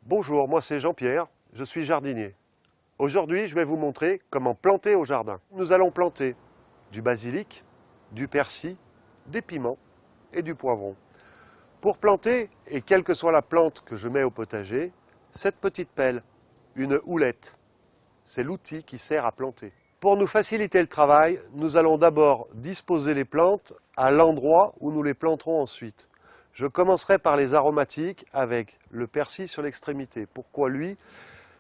Bonjour, moi c'est Jean-Pierre, je suis jardinier. Aujourd'hui, je vais vous montrer comment planter au jardin. Nous allons planter du basilic, du persil, des piments et du poivron. Pour planter, et quelle que soit la plante que je mets au potager, cette petite pelle, une houlette, c'est l'outil qui sert à planter. Pour nous faciliter le travail, nous allons d'abord disposer les plantes à l'endroit où nous les planterons ensuite. Je commencerai par les aromatiques avec le persil sur l'extrémité. Pourquoi lui?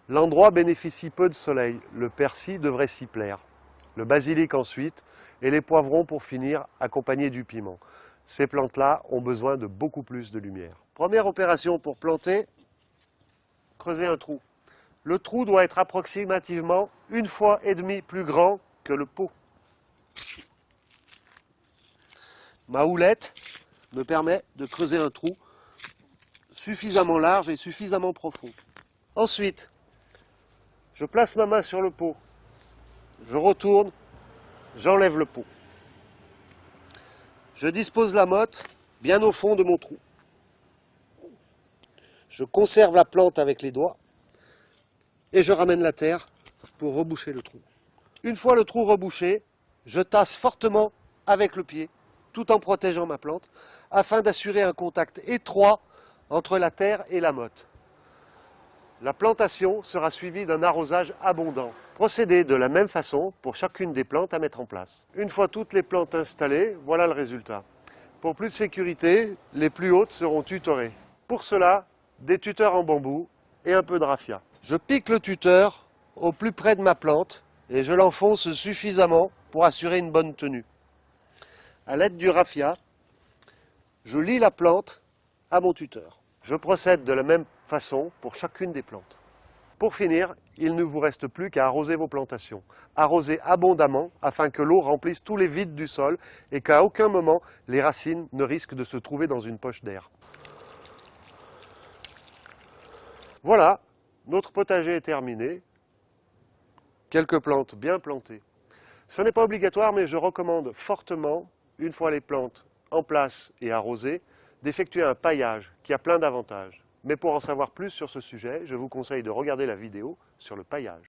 L'endroit bénéficie peu de soleil. Le persil devrait s'y plaire. Le basilic ensuite et les poivrons pour finir, accompagnés du piment. Ces plantes-là ont besoin de beaucoup plus de lumière. Première opération pour planter, creuser un trou. Le trou doit être approximativement 1,5 fois plus grand que le pot. Ma houlette me permet de creuser un trou suffisamment large et suffisamment profond. Ensuite, je place ma main sur le pot, je retourne, j'enlève le pot. Je dispose la motte bien au fond de mon trou. Je conserve la plante avec les doigts et je ramène la terre pour reboucher le trou. Une fois le trou rebouché, je tasse fortement avec le pied tout en protégeant ma plante afin d'assurer un contact étroit entre la terre et la motte. La plantation sera suivie d'un arrosage abondant. Procédez de la même façon pour chacune des plantes à mettre en place. Une fois toutes les plantes installées, voilà le résultat. Pour plus de sécurité, les plus hautes seront tutorées. Pour cela, des tuteurs en bambou et un peu de raffia. Je pique le tuteur au plus près de ma plante et je l'enfonce suffisamment pour assurer une bonne tenue. À l'aide du raffia, je lie la plante à mon tuteur. Je procède de la même façon pour chacune des plantes. Pour finir, il ne vous reste plus qu'à arroser vos plantations. Arrosez abondamment afin que l'eau remplisse tous les vides du sol et qu'à aucun moment les racines ne risquent de se trouver dans une poche d'air. Voilà, notre potager est terminé. Quelques plantes bien plantées. Ce n'est pas obligatoire, mais je recommande fortement, une fois les plantes en place et arrosées, d'effectuer un paillage qui a plein d'avantages. Mais pour en savoir plus sur ce sujet, je vous conseille de regarder la vidéo sur le paillage.